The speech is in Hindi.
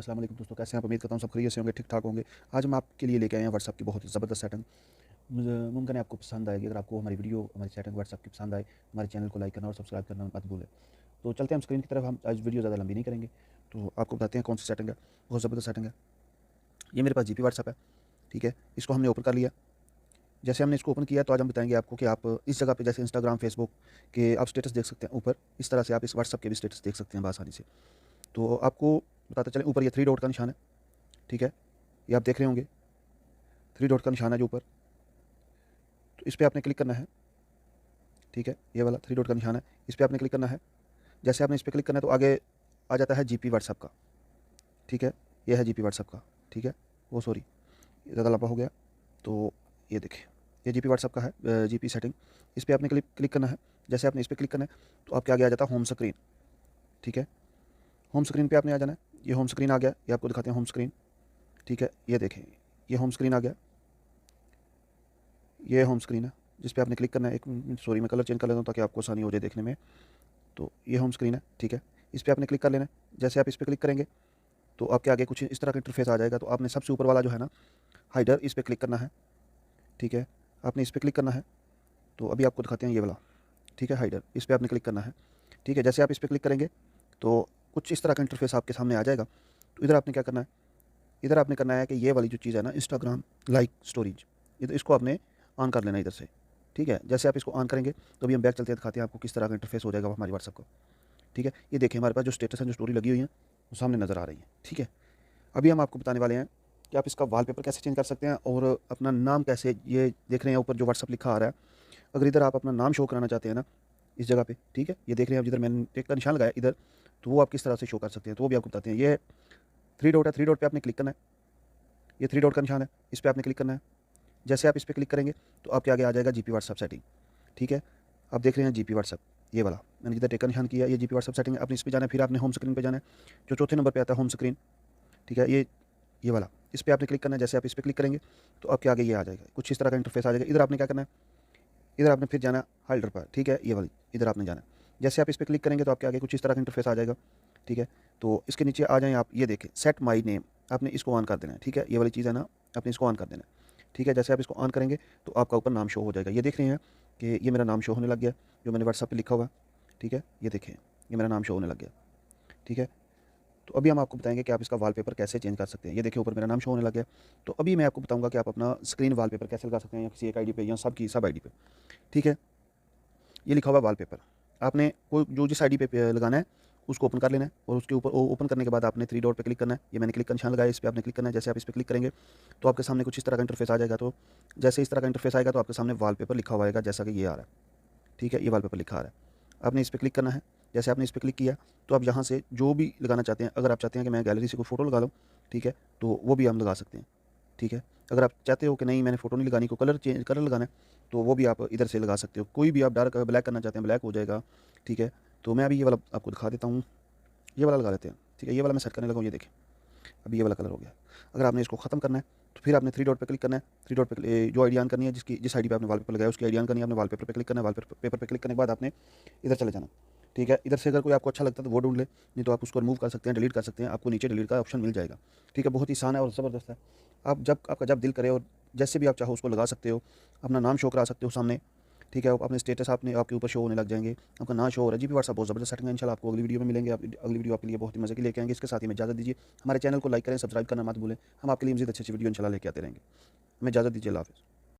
अस्सलाम वालेकुम दोस्तों, कैसे हैं आप? उम्मीद करता हूँ सब खैरियत से होंगे, ठीक-ठाक होंगे। आज हम आपके लिए लेके आए हैं व्हाट्सएप की बहुत ही ज़बरदस्त सेटिंग। मुझे मुमकिन है आपको पसंद आएगी। अगर आपको हमारी वीडियो, हमारी सेटिंग व्हाट्सएप की पसंद आए, हमारे चैनल को लाइक करना और सब्सक्राइब करना मत भूलें। तो चलते हैं हम स्क्रीन की तरफ। हम आज वीडियो ज़्यादा लंबी नहीं करेंगे, तो आपको बताते हैं कौन सी सेटिंग है। बहुत ज़बरदस्त सेटिंग है। ये मेरे पास जीपी व्हाट्सएप है, ठीक है। इसको हमने ओपन कर लिया। जैसे हमने इसको ओपन किया तो आज हम बताएंगे आपको कि आप इस जगह पे, जैसे इंस्टाग्राम, फेसबुक के आप स्टेटस देख सकते हैं ऊपर, इस तरह से आप इस व्हाट्सएप के भी स्टेटस देख सकते हैं बआसानी से। तो आपको बताते चलें, ऊपर ये थ्री डॉट का निशान है, ठीक है। ये आप देख रहे होंगे, थ्री डॉट का निशान है जो ऊपर, तो इस पर आपने क्लिक करना है, ठीक है। ये वाला थ्री डॉट का निशान है, इस पर आपने क्लिक करना है। जैसे आपने इस पर क्लिक करना है तो आगे आ जाता है जीपी व्हाट्सएप का, ठीक है। ये है जीपी व्हाट्सएप का, ठीक है। वो सॉरी, ज़्यादा लंबा हो गया। तो ये देखिए, ये जीपी व्हाट्सएप का है, जीपी सेटिंग। इस पर आपने क्लिक क्लिक करना है। जैसे आपने इस पर क्लिक करना है तो आपके आगे आ जाता है होम स्क्रीन, ठीक है। होम स्क्रीन पे आपने आ जाना है। ये होम स्क्रीन आ गया, ये आपको दिखाते हैं होम स्क्रीन, ठीक है। ये देखें, ये होम स्क्रीन आ गया, ये होम स्क्रीन है जिस पे आपने क्लिक करना है। एक सॉरी, मैं कलर चेंज कर लेता हूँ ताकि आपको आसानी हो जाए देखने में। तो ये होम स्क्रीन है, ठीक है। इस पर आपने क्लिक कर लेना है। जैसे आप इस पर क्लिक करेंगे तो आपके आगे कुछ इस तरह का इंटरफेस आ जाएगा। तो आपने सबसे ऊपर वाला जो है ना, हाइडर, इस पर क्लिक करना है, ठीक है। आपने इस पर क्लिक करना है। तो अभी आपको दिखाते हैं ये वाला, ठीक है, हाइडर। इस पर आपने क्लिक करना है, ठीक है। जैसे आप इस पर क्लिक करेंगे तो कुछ इस तरह का इंटरफेस आपके सामने आ जाएगा। तो इधर आपने क्या करना है, इधर आपने करना है कि ये वाली जो चीज़ है ना, इंस्टाग्राम लाइक स्टोरेज, इधर इसको आपने ऑन कर लेना है इधर से, ठीक है। जैसे आप इसको ऑन करेंगे तो अभी हम बैक चलते हैं, दिखाते हैं आपको किस तरह का इंटरफेस हो जाएगा हमारी व्हाट्सएप को, ठीक है। ये देखिए, हमारे पास जो स्टेटस है, जो स्टोरी लगी हुई है, वो सामने नज़र आ रही है, ठीक है। अभी हम आपको बताने वाले हैं कि आप इसका वॉलपेपर कैसे चेंज कर सकते हैं और अपना नाम कैसे, ये देख रहे हैं ऊपर जो व्हाट्सएप लिखा आ रहा है, अगर इधर आप अपना नाम शो कराना चाहते हैं ना, इस जगह पे, ठीक है। ये देख रहे हैं आप, जिधर मैंने टिक का निशान लगाया इधर, तो वो आप किस तरह से शो कर सकते हैं, तो वो भी आपको बताते हैं। ये थ्री डॉट है, थ्री डॉट पे आपने क्लिक करना है। ये थ्री डॉट का निशान है, इस पर आपने क्लिक करना है। जैसे आप इस पर क्लिक करेंगे तो आपके आगे आ जाएगा जीपी व्हाट्सएप सेटिंग, ठीक है। आप देख रहे हैं जीपी व्हाट्सएप, ये वाला मैंने जिधर टिक का निशान किया, ये जीपी व्हाट्सएप सेटिंग है। आपने इस पर जाना है, फिर आपने होम स्क्रीन पर जाना है, जो चौथे नंबर पर आता है होम स्क्रीन, ठीक है। ये वाला, इस पर आपने क्लिक करना है। जैसे आप इस पर क्लिक करेंगे तो आपके आगे ये आ जाएगा, कुछ इस तरह का इंटरफेस आ जाएगा। इधर आपने क्या करना है, इधर आपने फिर जाना हाइडर पर, ठीक है, ये वाली, इधर आपने जाना है। जैसे आप इस पर क्लिक करेंगे तो आपके आगे कुछ इस तरह का इंटरफेस आ जाएगा, ठीक है। तो इसके नीचे आ जाएँ आप, ये देखें सेट माई नेम, आपने इसको ऑन कर देना है, ठीक है। ये वाली चीज़ है ना, आपने इसको ऑन कर देना है, ठीक है। जैसे आप इसको ऑन करेंगे तो आपका ऊपर नाम शो हो जाएगा। ये देख रहे हैं कि ये मेरा नाम शो होने लग गया, जो मैंने व्हाट्सएप पे लिखा हुआ है, ठीक है। ये देखें, ये मेरा नाम शो होने लग गया, ठीक है। तो अभी हम आपको बताएंगे कि आप इसका वॉलपेपर कैसे चेंज कर सकते हैं। ये देखिए, ऊपर मेरा नाम शो होने लग गया। तो अभी मैं आपको बताऊंगा कि आप अपना स्क्रीन वॉलपेपर कैसे लगा सकते हैं, या किसी एक आईडी पे, या सब आईडी पे, ठीक है। ये लिखा हुआ है वॉलपेपर, आपने कोई जो जिस आईडी पे लगाना है उसको ओपन कर लेना है, और उसके ऊपर ओपन करने के बाद आपने थ्री डॉट पे क्लिक करना है। ये मैंने क्लिक का निशान लगाया, इस पर आपने क्लिक करना है। जैसे आप इस पर क्लिक करेंगे तो आपके सामने कुछ इस तरह का इंटरफेस आ जाएगा। तो जैसे इस तरह का इंटरफेस आएगा तो आपके सामने वॉलपेपर लिखा हुआ आएगा, जैसा कि ये आ रहा है, ठीक है। ये वॉलपेपर लिखा आ रहा है, आपने इस पर क्लिक करना है। जैसे आपने इस पर क्लिक किया तो आप यहाँ से जो भी लगाना चाहते हैं, अगर आप चाहते हैं कि मैं गैलरी से कोई फ़ोटो लगा लूँ, ठीक है, तो वो भी हम लगा सकते हैं, ठीक है। अगर आप चाहते हो कि नहीं मैंने फ़ोटो नहीं लगानी, को कलर लगाना है, तो वो भी आप इधर से लगा सकते हो। कोई भी आप डार्क ब्लैक करना चाहते हैं, ब्लैक हो जाएगा, ठीक है। तो मैं अभी ये वाला आपको दिखा देता हूँ, ये वाला लगा लेते हैं, ठीक है। ये वाला मैं सेट करने लगा हूँ, ये देखें, अभी ये वाला कलर हो गया। अगर आपने इसको ख़त्म करना है तो फिर आपने थ्री डॉट पे क्लिक करना है। थ्री डॉट पे जो आईडी ऑन करनी है, जिस आईडी पे आपने वॉलपेपर लगाया उसकी आईडी ऑन करनी है। आपने वॉलपेपर पे क्लिक करना है। वॉलपेपर पे क्लिक करने के बाद आपने इधर चले जाना, ठीक है। इधर से अगर कोई आपको अच्छा लगता है तो वो ढूंढ ले, नहीं तो आप उसको रिमूव कर सकते हैं, डिलीट कर सकते हैं। आपको नीचे डिलीट का ऑप्शन मिल जाएगा, ठीक है। बहुत ही आसान है और ज़बरदस्त है। आप आपका जब दिल करे और जैसे भी आप चाहो उसको लगा सकते हो, अपना नाम शो करा सकते हो सामने, ठीक है। अपने स्टेटस आपके ऊपर शो होने लग जाएंगे, आपका नाम शो हो रहा है। जीपी व्हाट्सएप बहुत ज़बरदस्त सेटिंग है। इंशाल्लाह आपको अगली वीडियो में मिलेंगे। अगली वीडियो आपके लिए बहुत ही मज़े की लेके आएंगे। इसके साथ ही में इजाज़त दीजिए, हमारे चैनल को लाइक करें, सब्सक्राइब करना मत भूलें। हम आपके लिए मज़ीद अच्छी अच्छी वीडियो इंशाल्लाह लेके आते रहेंगे। हमें इजाज़त दीजिए, अल्लाह हाफ़िज़।